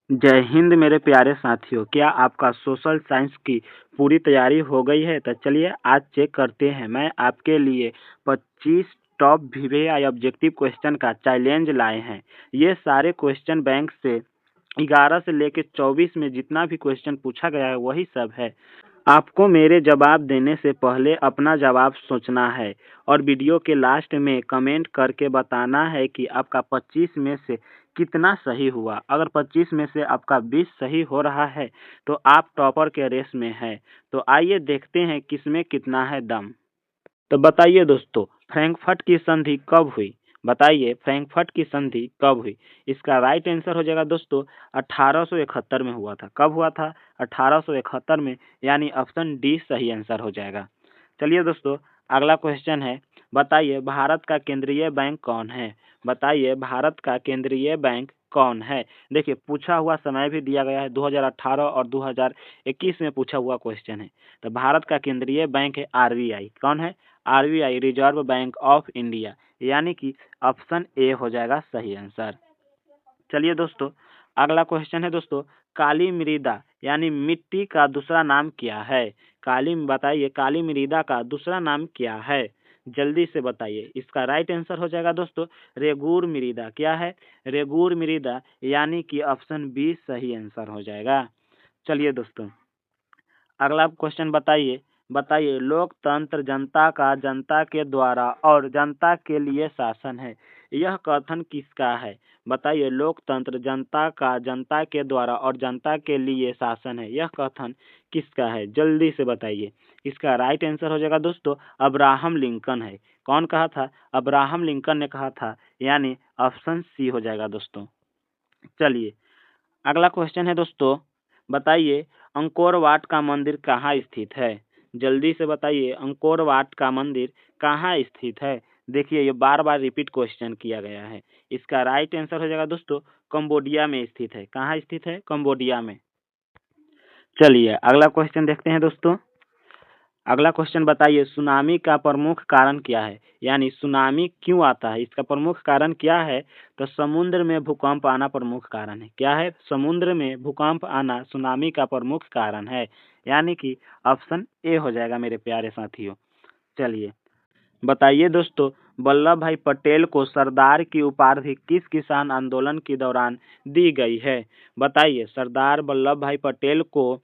जय हिंद मेरे प्यारे साथियों, क्या आपका सोशल साइंस की पूरी तैयारी हो गई है? तो चलिए आज चेक करते हैं। मैं आपके लिए 25 टॉप वीवीआई ऑब्जेक्टिव क्वेश्चन का चैलेंज लाए हैं। ये सारे क्वेश्चन बैंक से 11 से लेकर 24 में जितना भी क्वेश्चन पूछा गया है वही सब है। आपको मेरे जवाब देने से पहले अपना जवाब सोचना है और वीडियो के लास्ट में कमेंट करके बताना है कि आपका 25 में से कितना सही हुआ। अगर 25 में से आपका 20 सही हो रहा है तो आप टॉपर के रेस में हैं। तो आइए देखते हैं किसमें कितना है दम। तो बताइए दोस्तों, फ्रैंकफर्ट की संधि कब हुई? बताइए फ्रैंकफर्ट की संधि कब हुई? इसका राइट आंसर हो जाएगा दोस्तों 1871 में हुआ था। कब हुआ था? 1871 में, यानी ऑप्शन डी सही आंसर हो जाएगा। चलिए दोस्तों, अगला क्वेश्चन है, बताइए भारत का केंद्रीय बैंक कौन है? बताइए भारत का केंद्रीय बैंक कौन है? देखिए पूछा हुआ समय भी दिया गया है, 2018 और 2021 में पूछा हुआ क्वेश्चन है। तो भारत का केंद्रीय बैंक है आरबीआई। कौन है? RBI, reserve bank of India, यानी कि ऑप्शन ए हो जाएगा सही आंसर। चलिए दोस्तों, अगला क्वेश्चन है दोस्तों, काली मृदा यानी मिट्टी का दूसरा नाम क्या है? बताइए काली मृदा का दूसरा नाम क्या है? जल्दी से बताइए। इसका राइट आंसर हो जाएगा दोस्तों रेगूर मृदा। क्या है? रेगूर मृदा, यानी कि ऑप्शन बी सही आंसर हो जाएगा। चलिए दोस्तों, अगला क्वेश्चन बताइए। बताइए लोकतंत्र जनता का जनता के द्वारा और जनता के लिए शासन है, यह कथन किसका है? बताइए लोकतंत्र जनता का जनता के द्वारा और जनता के लिए शासन है, यह कथन किसका है? जल्दी से बताइए। इसका राइट आंसर हो जाएगा दोस्तों अब्राहम लिंकन है। कौन कहा था? अब्राहम लिंकन ने कहा था, यानी ऑप्शन सी हो जाएगा दोस्तों। चलिए, अगला क्वेश्चन है दोस्तों, बताइए अंकोर वाट का मंदिर कहाँ स्थित है? जल्दी से बताइए अंकोर वाट का मंदिर कहाँ स्थित है? देखिए ये बार बार रिपीट क्वेश्चन किया गया है। इसका राइट आंसर हो जाएगा दोस्तों कंबोडिया में स्थित है। कहाँ स्थित है? कंबोडिया में। चलिए अगला क्वेश्चन देखते हैं दोस्तों। अगला क्वेश्चन बताइए सुनामी का प्रमुख कारण क्या है? यानी सुनामी क्यों आता है, इसका प्रमुख कारण क्या है? तो समुद्र में भूकंप आना प्रमुख कारण है। क्या है? समुद्र में भूकंप आना सुनामी का प्रमुख कारण है, यानी कि ऑप्शन ए हो जाएगा मेरे प्यारे साथियों। चलिए बताइए दोस्तों, वल्लभ भाई पटेल को सरदार की उपाधि किस किसान आंदोलन के दौरान दी गई है? बताइए सरदार वल्लभ भाई पटेल को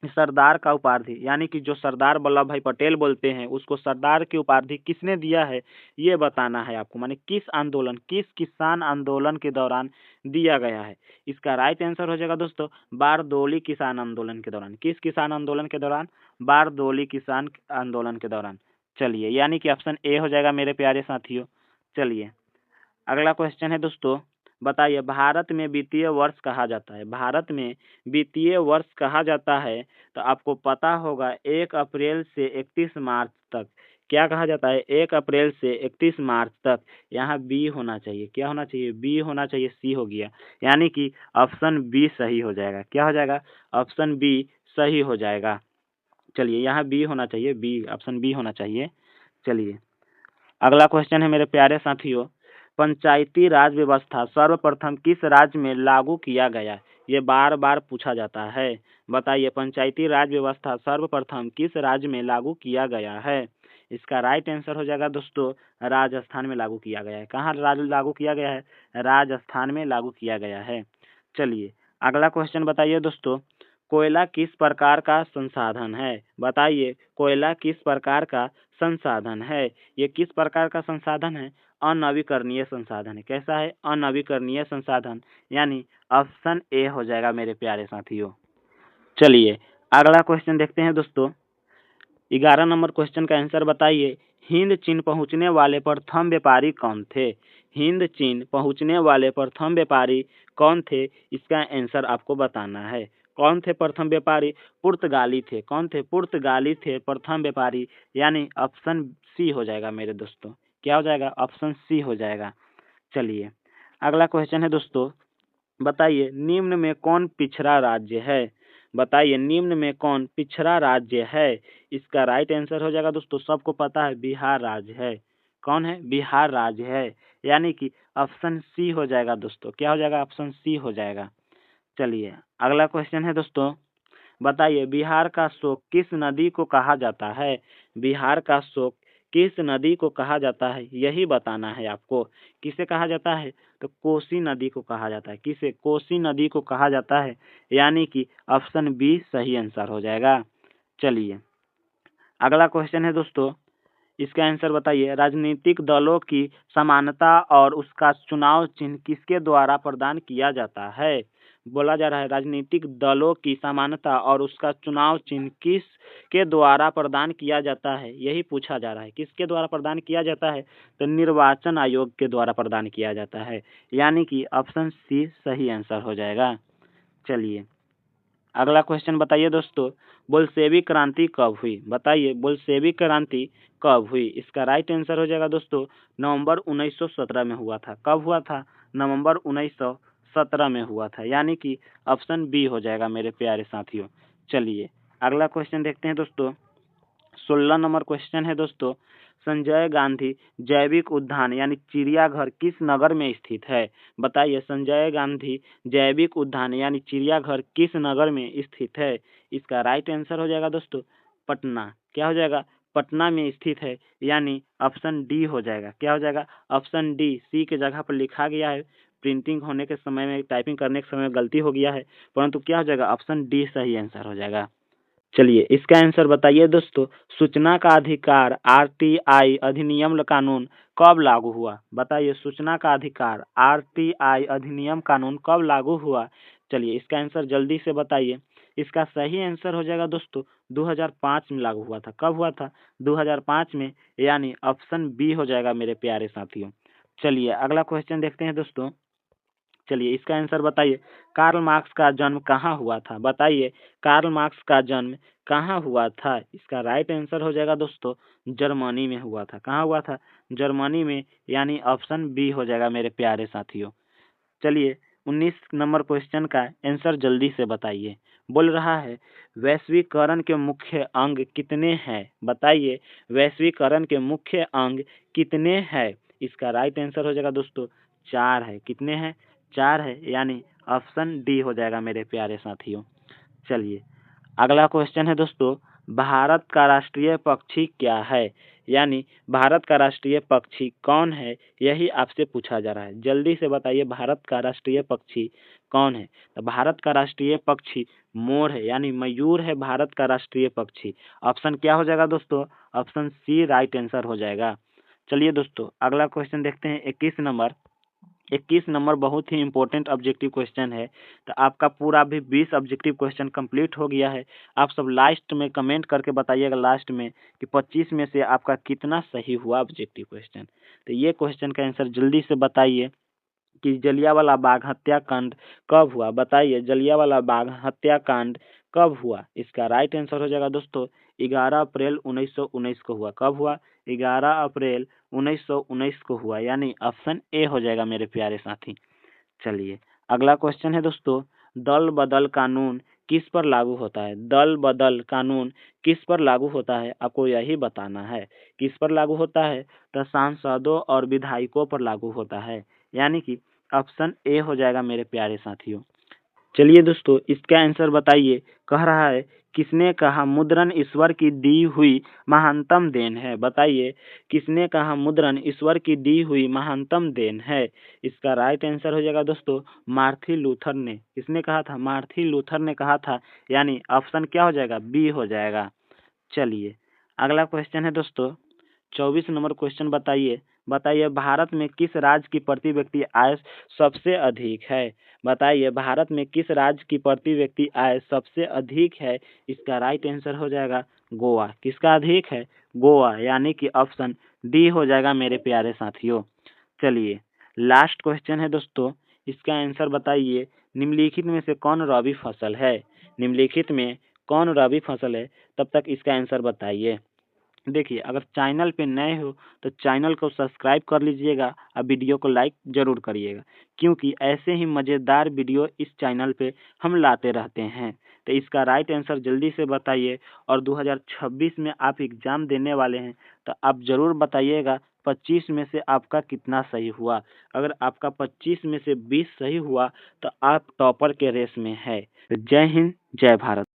सरदार का उपाधि, यानी कि जो सरदार वल्लभ भाई पटेल बोलते हैं उसको सरदार की उपाधि किसने दिया है, ये बताना है आपको। माने किस आंदोलन, किस किसान आंदोलन के दौरान दिया गया है? इसका राइट आंसर हो जाएगा दोस्तों बारदोली किसान आंदोलन के दौरान। किस किसान आंदोलन के दौरान? बारदोली किसान आंदोलन के दौरान। चलिए, यानी कि ऑप्शन ए हो जाएगा मेरे प्यारे साथियों। चलिए अगला क्वेश्चन है दोस्तों, बताइए भारत में वित्तीय वर्ष कहा जाता है? भारत में वित्तीय वर्ष कहा जाता है तो आपको पता होगा 1 अप्रैल से 31 मार्च तक। क्या कहा जाता है? 1 अप्रैल से 31 मार्च तक। यहाँ बी होना चाहिए। क्या होना चाहिए? बी होना चाहिए, सी हो गया, यानी कि ऑप्शन बी सही हो जाएगा। क्या हो जाएगा? ऑप्शन बी सही हो जाएगा। चलिए यहाँ बी होना चाहिए, बी, ऑप्शन बी होना चाहिए। चलिए अगला क्वेश्चन है मेरे प्यारे साथियों, पंचायती राज व्यवस्था सर्वप्रथम किस राज्य में लागू किया गया? ये बार बार पूछा जाता है। बताइए पंचायती राज व्यवस्था सर्वप्रथम किस राज्य में लागू किया गया है? इसका राइट आंसर हो जाएगा दोस्तों राजस्थान में लागू किया गया है। कहाँ लागू किया गया है? राजस्थान में लागू किया गया है। चलिए अगला क्वेश्चन बताइए दोस्तों, कोयला किस प्रकार का संसाधन है? बताइए कोयला किस प्रकार का संसाधन है? ये किस प्रकार का संसाधन है? अनवीकरणीय संसाधन है। कैसा है? अनवीकरणीय संसाधन, यानी ऑप्शन ए हो जाएगा मेरे प्यारे साथियों। चलिए अगला क्वेश्चन देखते हैं दोस्तों। 11 नंबर क्वेश्चन का आंसर बताइए, हिंद चीन पहुंचने वाले प्रथम व्यापारी कौन थे? हिंद चीन पहुंचने वाले प्रथम व्यापारी कौन थे? इसका आंसर आपको बताना है। कौन थे प्रथम व्यापारी? पुर्तगाली थे। कौन थे? पुर्तगाली थे प्रथम व्यापारी, यानी ऑप्शन सी हो जाएगा मेरे दोस्तों। क्या हो जाएगा? ऑप्शन सी हो जाएगा। चलिए अगला क्वेश्चन है दोस्तों, बताइए निम्न में कौन पिछड़ा राज्य है? बताइए निम्न में कौन पिछड़ा राज्य है? इसका राइट आंसर हो जाएगा दोस्तों, सबको पता है बिहार राज्य है। कौन है? बिहार राज्य है, यानी कि ऑप्शन सी हो जाएगा दोस्तों। क्या हो जाएगा? ऑप्शन सी हो जाएगा। चलिए अगला क्वेश्चन है दोस्तों, बताइए बिहार का शोक किस नदी को कहा जाता है? बिहार का शोक किस नदी को कहा जाता है, यही बताना है आपको। किसे कहा जाता है? तो कोसी नदी को कहा जाता है। किसे? कोसी नदी को कहा जाता है, यानी कि ऑप्शन बी सही आंसर हो जाएगा। चलिए अगला क्वेश्चन है दोस्तों, इसका आंसर बताइए। राजनीतिक दलों की समानता और उसका चुनाव चिन्ह किसके द्वारा प्रदान किया जाता है? बोला जा रहा है राजनीतिक दलों की समानता और उसका चुनाव चिन्ह किसके द्वारा प्रदान किया जाता है, यही पूछा जा रहा है। किसके द्वारा प्रदान किया जाता है? तो निर्वाचन आयोग के द्वारा प्रदान किया जाता है, यानी कि ऑप्शन सी सही आंसर हो जाएगा। चलिए अगला क्वेश्चन बताइए दोस्तों, बोल्शेविक क्रांति कब हुई? बताइए बोल्शेविक क्रांति कब हुई? इसका राइट आंसर हो जाएगा दोस्तों नवंबर 1917 में हुआ था। कब हुआ था? नवंबर 1917 में हुआ था, यानी कि ऑप्शन बी हो जाएगा मेरे प्यारे साथियों। चलिए अगला क्वेश्चन देखते हैं दोस्तों। 16 नंबर क्वेश्चन है दोस्तों, संजय गांधी जैविक उद्यान यानी चिड़ियाघर किस नगर में स्थित है? बताइए संजय गांधी जैविक उद्यान यानी चिड़ियाघर किस नगर में स्थित है? इसका राइट आंसर हो जाएगा दोस्तों पटना। क्या हो जाएगा? पटना में स्थित है, यानी ऑप्शन डी हो जाएगा। क्या हो जाएगा? Option D. सी के जगह पर लिखा गया है, प्रिंटिंग होने के समय में, टाइपिंग करने के समय में गलती हो गया है, परंतु क्या हो जाएगा? ऑप्शन डी सही आंसर हो जाएगा। चलिए इसका आंसर बताइए दोस्तों, सूचना का अधिकार आरटीआई अधिनियम कानून कब लागू हुआ? बताइए सूचना का अधिकार आरटीआई अधिनियम कानून कब लागू हुआ? चलिए इसका आंसर जल्दी से बताइए। इसका सही आंसर हो जाएगा दोस्तों 2005 में लागू हुआ था। कब हुआ था? 2005 में, यानी ऑप्शन बी हो जाएगा मेरे प्यारे साथियों। चलिए अगला क्वेश्चन देखते हैं दोस्तों। चलिए इसका आंसर बताइए। कार्ल मार्क्स का जन्म कहाँ हुआ था? बताइए कार्ल मार्क्स का जन्म कहाँ हुआ था? इसका राइट आंसर हो जाएगा दोस्तों जर्मनी में हुआ था। कहाँ हुआ था? जर्मनी में, यानी ऑप्शन बी हो जाएगा मेरे प्यारे साथियों। चलिए 19 नंबर क्वेश्चन का आंसर जल्दी से बताइए। बोल रहा है वैश्वीकरण के मुख्य अंग कितने हैं? बताइए वैश्वीकरण के मुख्य अंग कितने हैं? इसका राइट आंसर हो जाएगा दोस्तों 4 है। कितने हैं? 4 है, यानी ऑप्शन डी हो जाएगा मेरे प्यारे साथियों। चलिए अगला क्वेश्चन है दोस्तों, भारत का राष्ट्रीय पक्षी क्या है? यानी भारत का राष्ट्रीय पक्षी कौन है, यही आपसे पूछा जा रहा है। जल्दी से बताइए भारत का राष्ट्रीय पक्षी कौन है? तो भारत का राष्ट्रीय पक्षी मोर है, यानी मयूर है भारत का राष्ट्रीय पक्षी। ऑप्शन क्या हो जाएगा दोस्तों? ऑप्शन सी राइट आंसर हो जाएगा। चलिए दोस्तों अगला क्वेश्चन देखते हैं 21 नंबर। 21 नंबर बहुत ही इंपॉर्टेंट ऑब्जेक्टिव क्वेश्चन है। तो आपका पूरा भी 20 ऑब्जेक्टिव क्वेश्चन कंप्लीट हो गया है। आप सब लास्ट में कमेंट करके बताइएगा लास्ट में कि 25 में से आपका कितना सही हुआ ऑब्जेक्टिव क्वेश्चन। तो ये क्वेश्चन का आंसर जल्दी से बताइए कि जलियांवाला बाग हत्याकांड कब हुआ? बताइए जलियांवाला बाग हत्याकांड कब हुआ? इसका राइट आंसर हो जाएगा दोस्तों 11 अप्रैल 1919 को हुआ। कब हुआ? 11 अप्रैल 1919 को हुआ, यानी ऑप्शन ए हो जाएगा मेरे प्यारे साथी। चलिए अगला क्वेश्चन है दोस्तों, दल बदल कानून किस पर लागू होता है? दल बदल कानून किस पर लागू होता है, आपको यही बताना है। किस पर लागू होता है? तो सांसदों और विधायकों पर लागू होता है, यानी कि ऑप्शन ए हो जाएगा मेरे प्यारे साथियों। चलिए दोस्तों इसका आंसर बताइए। कह रहा है किसने कहा मुद्रण ईश्वर की दी हुई महानतम देन है? बताइए किसने कहा मुद्रण ईश्वर की दी हुई महानतम देन है? इसका राइट आंसर हो जाएगा दोस्तों मार्टिन लूथर ने। किसने कहा था? मार्टिन लूथर ने कहा था, यानी ऑप्शन क्या हो जाएगा? बी हो जाएगा। चलिए अगला क्वेश्चन है दोस्तों 24 नंबर क्वेश्चन बताइए। बताइए भारत में किस राज्य की प्रति व्यक्ति आय सबसे अधिक है? बताइए भारत में किस राज्य की प्रति व्यक्ति आय सबसे अधिक है? इसका राइट आंसर हो जाएगा गोवा। किसका अधिक है? गोवा, यानी कि ऑप्शन डी हो जाएगा मेरे प्यारे साथियों। चलिए लास्ट क्वेश्चन है दोस्तों, इसका आंसर बताइए। निम्नलिखित में से कौन रबी फसल है? निम्नलिखित में कौन रबी फसल है? तब तक इसका आंसर बताइए। देखिए, अगर चैनल पे नए हो तो चैनल को सब्सक्राइब कर लीजिएगा और वीडियो को लाइक ज़रूर करिएगा, क्योंकि ऐसे ही मज़ेदार वीडियो इस चैनल पे हम लाते रहते हैं। तो इसका राइट आंसर जल्दी से बताइए, और 2026 में आप एग्ज़ाम देने वाले हैं, तो आप ज़रूर बताइएगा 25 में से आपका कितना सही हुआ। अगर आपका 25 में से 20 सही हुआ तो आप टॉपर के रेस में है। तो जय हिंद, जय भारत।